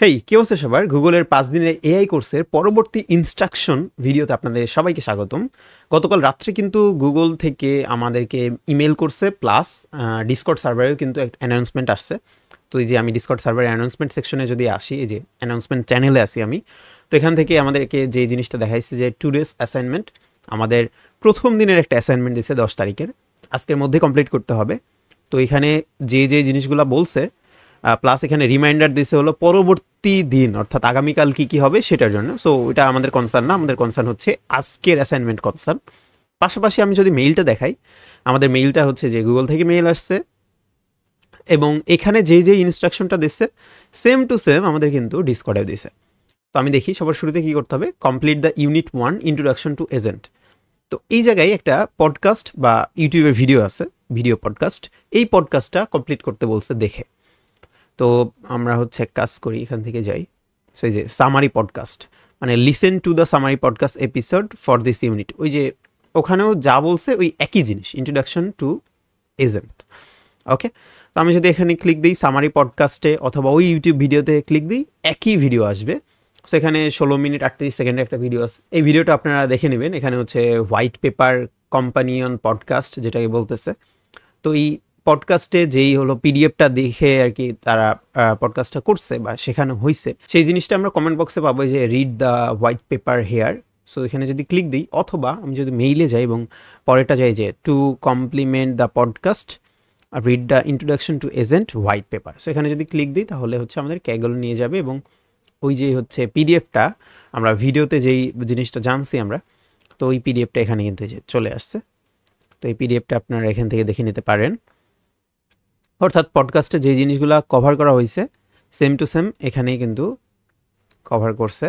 হেই, কি অবস্থা সবার? গুগলের 5 দিনের এআই কোর্সের পরবর্তী ইনস্ট্রাকশন ভিডিওতে আপনাদের সবাইকে স্বাগতম। গতকাল রাত্রে কিন্তু গুগল থেকে আমাদেরকে ইমেল করছে, প্লাস ডিসকর্ড সার্ভারেও কিন্তু একটা অ্যানাউন্সমেন্ট আসছে। তো এই যে আমি ডিসকর্ড সার্ভারের অ্যানাউন্সমেন্ট সেকশনে যদি আসি, এই যে অ্যানাউন্সমেন্ট চ্যানেলে আসি আমি, তো এখান থেকে আমাদেরকে যে জিনিসটা দেখাইছে যে টুডেস অ্যাসাইনমেন্ট, আমাদের প্রথম দিনের একটা অ্যাসাইনমেন্ট দিচ্ছে 10 তারিখের, আজকের মধ্যে কমপ্লিট করতে হবে। তো এখানে যে জিনিসগুলো বলছে, প্লাস এখানে রিমাইন্ডার দিছে হলো পরবর্তী দিন অর্থাৎ আগামীকাল কি হবে সেটার জন্য। সো এটা আমাদের কনসার্ন না, আমাদের কনসার্ন হচ্ছে আজকের অ্যাসাইনমেন্ট কনসার্ন। পাশাপাশি আমি যদি মেইলটা দেখাই, আমাদের মেইলটা হচ্ছে যে গুগল থেকে মেইল আসছে, এবং এখানে যে ইনস্ট্রাকশনটা দিচ্ছে সেম টু সেম আমাদের কিন্তু ডিসকর্ডেও দিছে। তো আমি দেখি সবার শুরুতে কী করতে হবে, complete the unit 1 introduction to agent. তো এই জায়গায় একটা পডকাস্ট বা ইউটিউবের ভিডিও আছে, ভিডিও পডকাস্ট, এই পডকাস্টটা কমপ্লিট করতে বলছে দেখে। তো আমরা হচ্ছে এক কাজ করি, এখান থেকে যাই। সো এই যে সামারি পডকাস্ট, মানে listen to the summary podcast episode for this unit, ওই যে ওখানেও যা বলছে ওই একই জিনিস, ইন্ট্রোডাকশন টু এজেন্ট। ওকে, তো আমি যদি এখানে ক্লিক দিই সামারি পডকাস্টে অথবা ওই ইউটিউব ভিডিওতে ক্লিক দিই, একই ভিডিও আসবে। সো এখানে 16 মিনিট 38 সেকেন্ডের একটা ভিডিও আছে, এই ভিডিওটা আপনারা দেখে নেবেন। এখানে হচ্ছে হোয়াইট পেপার কম্পানিয়ন পডকাস্ট যেটাকে বলতেছে। তো এই পডকাস্টে যেই হলো পিডিএফটা দেখে আর কি তারা পডকাস্টটা করছে বা শেখানো হয়েছে, সেই জিনিসটা আমরা কমেন্ট বক্সে পাবো যে read the white paper here. So এখানে যদি ক্লিক দিই, অথবা আমি যদি মেইলে যাই এবং পরেরটা যাই যে to complement the podcast read the introduction to agent white paper. So এখানে যদি ক্লিক দিই তাহলে হচ্ছে আমাদের ক্যাগল নিয়ে যাবে, এবং ওই যে হচ্ছে পিডিএফটা আমরা ভিডিওতে যেই জিনিসটা জানছি আমরা, তো ওই পিডিএফটা এখানে কিন্তু চলে আসছে। তো এই পিডিএফটা আপনারা এখান থেকে দেখে নিতে পারেন। অর্থাৎ পডকাস্টে যে জিনিসগুলো কভার করা হয়েছে সেম টু সেম এখানেই কিন্তু কভার করছে,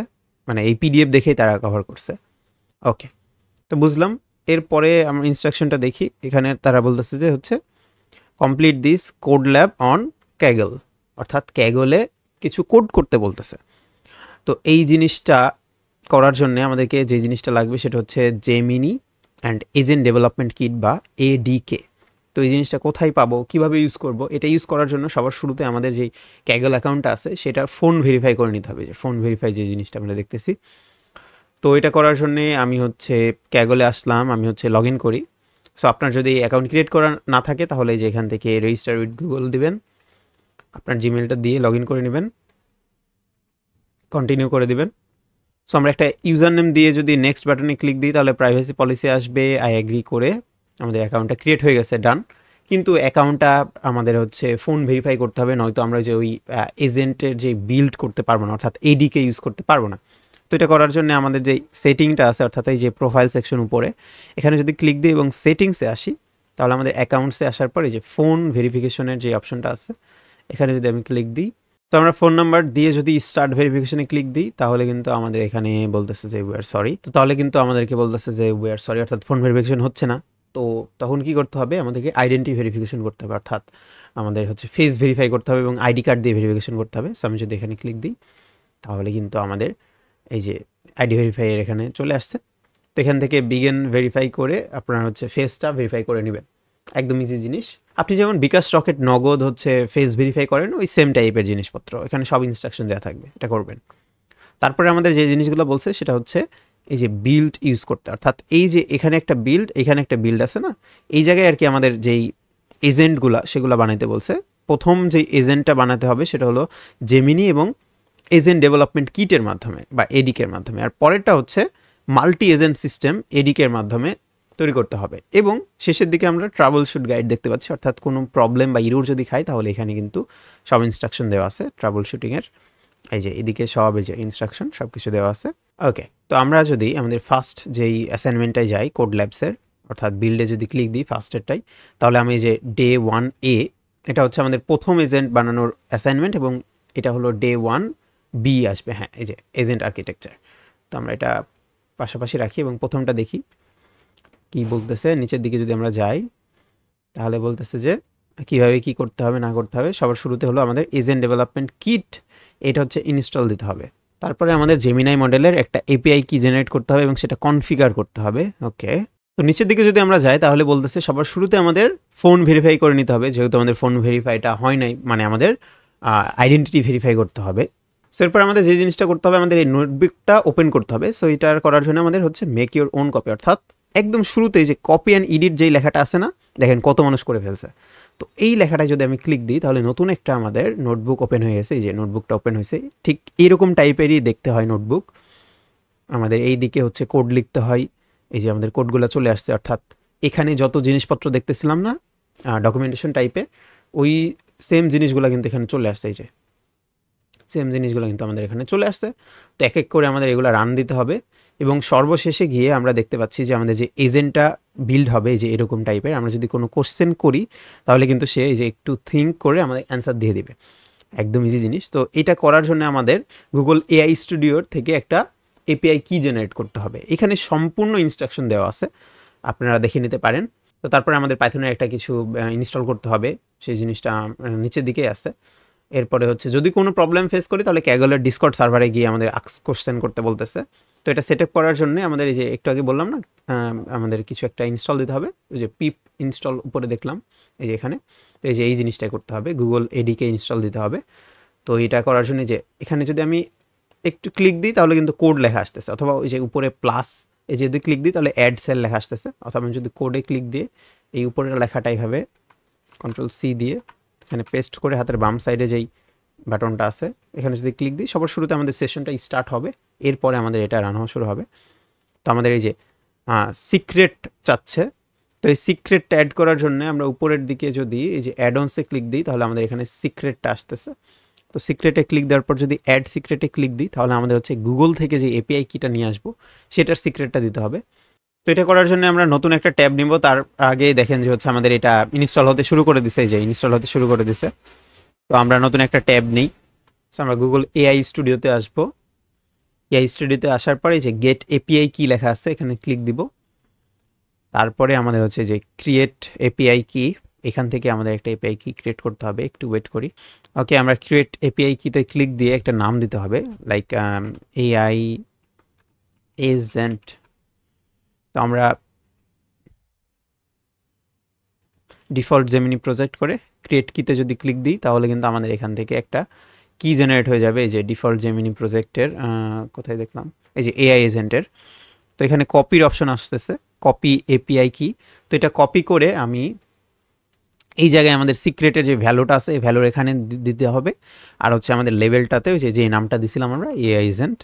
মানে এই পিডিএফ দেখেই তারা কভার করছে। ওকে, তো বুঝলাম। এরপরে আমরা ইনস্ট্রাকশনটা দেখি, এখানে তারা বলতেছে যে হচ্ছে complete this code lab on Kaggle, অর্থাৎ ক্যাগলে কিছু কোড করতে বলতেছে। তো এই জিনিসটা করার জন্য আমাদেরকে যে জিনিসটা লাগবে সেটা হচ্ছে Gemini and agent development kit বা এডিকে। তো এই জিনিসটা কোথায় পাবো, কীভাবে ইউজ করব, এটা ইউজ করার জন্য সবার শুরুতে আমাদের যেই ক্যাগল অ্যাকাউন্টটা আছে সেটা ফোন ভেরিফাই করে নিতে হবে, যে ফোন ভেরিফাই যে জিনিসটা আমরা দেখতেছি। তো এটা করার জন্যে আমি হচ্ছে ক্যাগলে আসলাম, আমি হচ্ছে লগ ইন করি। সো আপনার যদি অ্যাকাউন্ট ক্রিয়েট করা না থাকে তাহলে যে এখান থেকে রেজিস্টার উইথ গুগল দিবেন, আপনার জিমেলটা দিয়ে লগ ইন করে নেবেন, কন্টিনিউ করে দিবেন। সো আমরা একটা ইউজার নেম দিয়ে যদি নেক্সট বাটনে ক্লিক দিই তাহলে প্রাইভেসি পলিসি আসবে, আই এগ্রি করে আমাদের অ্যাকাউন্টটা ক্রিয়েট হয়ে গেছে, ডান। কিন্তু অ্যাকাউন্টটা আমাদের হচ্ছে ফোন ভেরিফাই করতে হবে, নয়তো আমরা যে ওই এজেন্টের যে বিল্ড করতে পারবো না, অর্থাৎ এডিকে ইউজ করতে পারবো না। তো এটা করার জন্য আমাদের যে সেটিংটা আছে, অর্থাৎ এই যে প্রোফাইল সেকশন উপরে, এখানে যদি ক্লিক দিই এবং সেটিংসে আসি, তাহলে আমাদের অ্যাকাউন্টসে আসার পরে যে ফোন ভেরিফিকেশনের যে অপশনটা আছে এখানে যদি আমি ক্লিক দিই, তো আমরা ফোন নাম্বার দিয়ে যদি স্টার্ট ভেরিফিকেশনে ক্লিক দিই তাহলে কিন্তু আমাদের এখানে বলতেছে যে উই আর সরি। তো তাহলে কিন্তু আমাদেরকে বলতেছে যে উই আর সরি, অর্থাৎ ফোন ভেরিফিকেশন হচ্ছে না। তো তখন কি করতে হবে, আমাদেরকে আইডেন্টি ভেরিফিকেশন করতে হবে, অর্থাৎ আমাদের হচ্ছে ফেস ভেরিফাই করতে হবে এবং আইডি কার্ড দিয়ে ভেরিফিকেশন করতে হবে। সো আমি যদি এখানে ক্লিক দিই তাহলে কিন্তু আমাদের এই যে আইডি ভেরিফাইয়ের এখানে চলে আসছে। তো এখান থেকে বিগিন ভেরিফাই করে আপনার হচ্ছে ফেসটা ভেরিফাই করে নেবেন, একদম ইজি জিনিস। আপনি যেমন বিকাশ রকেট নগদ হচ্ছে ফেস ভেরিফাই করেন, ওই সেম টাইপের জিনিসপত্র এখানে সব ইনস্ট্রাকশন দেওয়া থাকবে, এটা করবেন। তারপরে আমাদের যে জিনিসগুলো বলছে সেটা হচ্ছে এই যে বিল্ড ইউজ করতে, অর্থাৎ এই যে এখানে একটা বিল্ড, এখানে একটা বিল্ড আছে না, এই জায়গায় আর কি আমাদের যেই এজেন্টগুলো সেগুলো বানাইতে বলছে। প্রথম যে এজেন্টটা বানাতে হবে সেটা হলো জেমিনি এবং এজেন্ট ডেভেলপমেন্ট কিটের মাধ্যমে বা এডিকের মাধ্যমে, আর পরেরটা হচ্ছে মাল্টি এজেন্ট সিস্টেম এডিকের মাধ্যমে তৈরি করতে হবে। এবং শেষের দিকে আমরা ট্রাবল শুট গাইড দেখতে পাচ্ছি, অর্থাৎ কোনো প্রবলেম বা ইরোর যদি খাই তাহলে এখানে কিন্তু সব ইনস্ট্রাকশন দেওয়া আছে ট্রাবল শুটিংয়ের। এই যে এদিকে সব এই যে ইনস্ট্রাকশন সব কিছু দেওয়া আছে। ওকে, তো আমরা যদি আমাদের ফার্স্ট যেই অ্যাসাইনমেন্টটায় যাই কোড ল্যাবসের, অর্থাৎ বিল্ডে যদি ক্লিক দিই ফার্স্টেরটাই, তাহলে আমি এই যে ডে 1A, এটা হচ্ছে আমাদের প্রথম এজেন্ট বানানোর অ্যাসাইনমেন্ট, এবং এটা হলো ডে 1B আসবে। হ্যাঁ, এই যে এজেন্ট আর্কিটেকচার। তো আমরা এটা পাশাপাশি রাখি এবং প্রথমটা দেখি কি বলতেছে। নিচের দিকে যদি আমরা যাই তাহলে বলতেছে যে কীভাবে কি করতে হবে না করতে হবে। সবার শুরুতে হলো আমাদের এজেন্ট ডেভেলপমেন্ট কিট, এটা হচ্ছে ইনস্টল দিতে হবে। তারপরে আমাদের জেমিনাই মডেলের একটা এপিআই কি জেনারেট করতে হবে এবং সেটা কনফিগার করতে হবে। ওকে, তো নিচের দিকে যদি আমরা যাই তাহলে বলতেছে সবার শুরুতে আমাদের ফোন ভেরিফাই করে নিতে হবে, যেহেতু আমাদের ফোন ভেরিফাইটা হয় নাই, মানে আমাদের আইডেন্টিটি ভেরিফাই করতে হবে। সো এরপর আমাদের যে জিনিসটা করতে হবে, আমাদের এই নোটবুকটা ওপেন করতে হবে। সো এটার করার জন্য আমাদের হচ্ছে মেক ইউর ওন কপি, অর্থাৎ একদম শুরুতেই যে কপি অ্যান্ড এডিট যেই লেখাটা আছে না, দেখেন কত মানুষ করে ফেলছে। তো এই লেখাটায় যদি আমি ক্লিক দিই তাহলে নতুন একটা আমাদের নোটবুক ওপেন হয়ে গেছে। এই যে নোটবুকটা ওপেন হয়েছে, ঠিক এরকম টাইপেরই দেখতে হয় নোটবুক। আমাদের এই দিকে হচ্ছে কোড লিখতে হয়, এই যে আমাদের কোডগুলো চলে আসছে, অর্থাৎ এখানে যত জিনিসপত্র দেখতেছিলাম না ডকুমেন্টেশন টাইপে, ওই সেম জিনিসগুলো কিন্তু এখানে চলে আসছে। এই যে সেম জিনিসগুলো কিন্তু আমাদের এখানে চলে আসছে। তো এক এক করে আমাদের এগুলো রান দিতে হবে এবং সর্বশেষে গিয়ে আমরা দেখতে পাচ্ছি যে আমাদের যে এজেন্টটা বিল্ড হবে, যে এরকম টাইপের, আমরা যদি কোনো কোশ্চেন করি তাহলে কিন্তু সে এই যে একটু থিঙ্ক করে আমাদের অ্যান্সার দিয়ে দিবে। একদম ইজি জিনিস। তো এটা করার জন্য আমাদের গুগল এআই স্টুডিওর থেকে একটা এপিআই কি জেনারেট করতে হবে। এখানে সম্পূর্ণ ইনস্ট্রাকশন দেওয়া আছে, আপনারা দেখে নিতে পারেন। তো তারপরে আমাদের পাইথনের একটা কিছু ইনস্টল করতে হবে, সেই জিনিসটা নিচের দিকেই আছে। এরপরে হচ্ছে যদি কোনো প্রবলেম ফেস করি তাহলে ক্যাগলের ডিসকর্ড সার্ভারে গিয়ে আমাদের কোশ্চেন করতে বলতেছে। তো এটা সেট আপ করার জন্য আমাদের এই যে একটু আগে বললাম না, আমাদের কিছু একটা ইনস্টল দিতে হবে। ওই যে পিপ ইনস্টল উপরে দেখলাম, এই যে এখানে, তো এই যে এই জিনিসটাই করতে হবে, গুগল এডিকে ইনস্টল দিতে হবে। তো এটা করার জন্য যে এখানে যদি আমি একটু ক্লিক দিই তাহলে কিন্তু কোড লেখা আসতেছে, অথবা ওই যে উপরে প্লাস এই যে যদি ক্লিক দিই তাহলে অ্যাড সেল লেখা আসতেছে, অথবা আমি যদি কোডে ক্লিক দিয়ে এই উপরের লেখাটা এইভাবে কন্ট্রোল সি দিয়ে এখানে পেস্ট করে হাতের বাম সাইডে যেই বাটনটা আছে এখানে যদি ক্লিক দিই, সবার শুরুতে আমাদের সেশনটা স্টার্ট হবে, এরপরে আমাদের এটা রান হওয়া শুরু হবে। তো আমাদের এই যে সিক্রেট চাচ্ছে, তো এই সিক্রেটটা অ্যাড করার জন্য আমরা উপরের দিকে যদি এই যে অ্যাড অনসে ক্লিক দিই তাহলে আমাদের এখানে সিক্রেটটা আসতেছে। তো সিক্রেটে ক্লিক দেওয়ার পর যদি অ্যাড সিক্রেটে ক্লিক দিই তাহলে আমাদের হচ্ছে গুগল থেকে যে এপিআই কিটা নিয়ে আসবো সেটার সিক্রেটটা দিতে হবে। তো এটা করার জন্য আমরা নতুন একটা ট্যাব নিব, তার আগে দেখেন যে হচ্ছে আমাদের এটা ইনস্টল হতে শুরু করে দিছে, এই যে ইনস্টল হতে শুরু করে দিছে। তো আমরা নতুন একটা ট্যাব নিই। সো আমরা গুগল এআই স্টুডিওতে আসবো। এআই স্টুডিওতে আসার পরে যে গেট এপিআই কি লেখা আছে এখানে ক্লিক দিব। তারপরে আমাদের হচ্ছে যে ক্রিয়েট এপিআই কি, এখান থেকে আমাদের একটা এপিআই কি ক্রিয়েট করতে হবে। একটু ওয়েট করি। ওকে, আমরা ক্রিয়েট এপিআই কিতে ক্লিক দিয়ে একটা নাম দিতে হবে, লাইক এআই এজেন্ট। তো আমরা ডিফল্ট জেমিনি প্রজেক্ট করে ক্রিয়েট কিতে যদি ক্লিক দিই তাহলে কিন্তু আমাদের এখান থেকে একটা কি জেনারেট হয়ে যাবে। এই যে ডিফল্ট জেমিনি প্রজেক্টের কোথায় দেখলাম, এই যে এআই এজেন্টের। তো এখানে কপির অপশন আসতেছে, কপি এপিআই কি। তো এটা কপি করে আমি এই জায়গায় আমাদের সিক্রেটের যে ভ্যালুটা আছে এই ভ্যালুর এখানে দিতে হবে। আর হচ্ছে আমাদের লেভেলটাতে ওই যে নামটা দিছিলাম আমরা এআই এজেন্ট,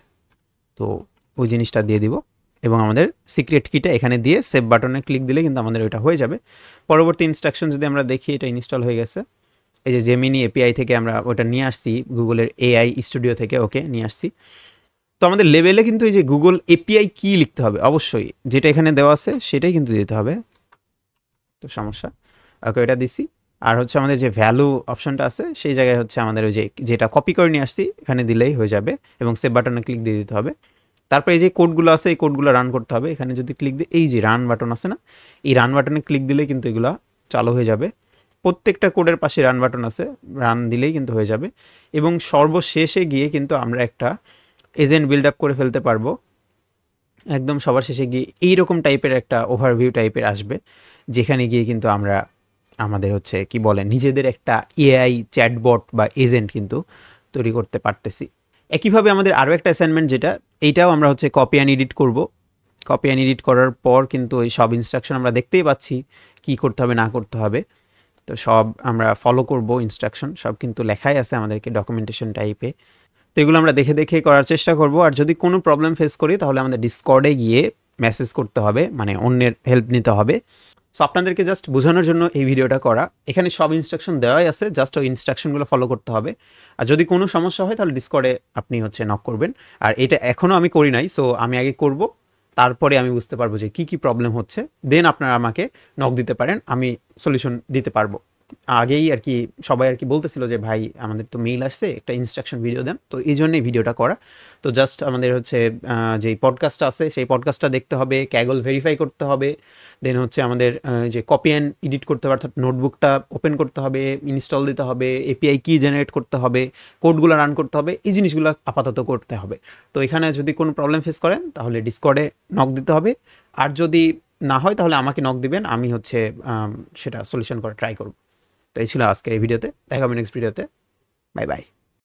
তো ওই জিনিসটা দিয়ে দিব এবং আমাদের সিক্রেট কিটা এখানে দিয়ে সেভ বাটনে ক্লিক দিলে কিন্তু আমাদের ওইটা হয়ে যাবে। পরবর্তী ইনস্ট্রাকশন যদি আমরা দেখি, এটা ইনস্টল হয়ে গেছে। এই যে জেমিনি এপিআই থেকে আমরা ওটা নিয়ে আসছি, গুগলের এআই স্টুডিও থেকে ওকে নিয়ে আসছি। তো আমাদের লেভেলে কিন্তু এই যে গুগল এপিআই কি লিখতে হবে অবশ্যই, যেটা এখানে দেওয়া আছে সেটাই কিন্তু দিতে হবে। তো সমস্যা, ওকে এটা দিছি। আর হচ্ছে আমাদের যে ভ্যালু অপশনটা আছে সেই জায়গায় হচ্ছে আমাদের ওই যে যেটা কপি করে নিয়ে আসছি এখানে দিলেই হয়ে যাবে এবং সেভ বাটনে ক্লিক দিয়ে দিতে হবে। তারপরে এই যে কোডগুলো আছে এই কোডগুলো রান করতে হবে। এখানে যদি ক্লিক দিই, এই যে রান বাটন আছে না, এই রান বাটনে ক্লিক দিলে কিন্তু এগুলো চালু হয়ে যাবে। প্রত্যেকটা কোডের পাশে রান বাটন আছে, রান দিলেই কিন্তু হয়ে যাবে। এবং সর্বশেষে গিয়ে কিন্তু আমরা একটা এজেন্ট বিল্ড আপ করে ফেলতে পারবো। একদম সবার শেষে গিয়ে এইরকম টাইপের একটা ওভারভিউ টাইপের আসবে, যেখানে গিয়ে কিন্তু আমরা আমাদের হচ্ছে কি বলে নিজেদের একটা এআই চ্যাটবট বা এজেন্ট কিন্তু তৈরি করতে পারতেছি। একইভাবে আমাদের আরও একটা অ্যাসাইনমেন্ট, যেটা এইটাও আমরা হচ্ছে কপি অ্যান্ড এডিট করব। কপি অ্যান্ড এডিট করার পর কিন্তু এই সব ইনস্ট্রাকশন আমরা দেখতেই পাচ্ছি কি করতে হবে না করতে হবে। তো সব আমরা ফলো করব ইনস্ট্রাকশন, সব কিন্তু লেখাই আছে আমাদেরকে ডকুমেন্টেশন টাইপে। তো এগুলো আমরা দেখে দেখে করার চেষ্টা করব। আর যদি কোনো প্রবলেম ফেস করি তাহলে আমাদের ডিসকর্ডে গিয়ে মেসেজ করতে হবে, মানে অন্যের হেল্প নিতে হবে। সো আপনাদেরকে জাস্ট বোঝানোর জন্য এই ভিডিওটা করা। এখানে সব ইনস্ট্রাকশন দেওয়াই আছে, জাস্ট ওই ইনস্ট্রাকশনগুলো ফলো করতে হবে। আর যদি কোনো সমস্যা হয় তাহলে ডিসকর্ডে আপনি হচ্ছে নক করবেন। আর এটা এখনও আমি করি নাই, সো আমি আগে করব, তারপরে আমি বুঝতে পারবো যে কী প্রবলেম হচ্ছে, দেন আপনারা আমাকে নক দিতে পারেন, আমি সলিউশন দিতে পারবো। আগেই আর কি সবাই আর কি বলতেছিল যে ভাই আমাদের তো মেইল আসছে, একটা ইনস্ট্রাকশন ভিডিও দেন, তো এই জন্যই ভিডিওটা করা। তো জাস্ট আমাদের হচ্ছে যেই পডকাস্টটা আছে সেই পডকাস্টটা দেখতে হবে, ক্যাগল ভেরিফাই করতে হবে, দেন হচ্ছে আমাদের যে কপি অ্যান্ড এডিট করতে হবে, অর্থাৎ নোটবুকটা ওপেন করতে হবে, ইনস্টল দিতে হবে, এপিআই কি জেনারেট করতে হবে, কোডগুলো রান করতে হবে, এই জিনিসগুলো আপাতত করতে হবে। তো এখানে যদি কোনো প্রবলেম ফেস করেন তাহলে ডিসকর্ডে নক দিতে হবে। আর যদি না হয় তাহলে আমাকে নক দিবেন, আমি হচ্ছে সেটা সলিউশন করে ট্রাই করব। তো এই ছিল আজকের এই ভিডিওতে, দেখা হবে নেক্সট ভিডিওতে। Bye bye.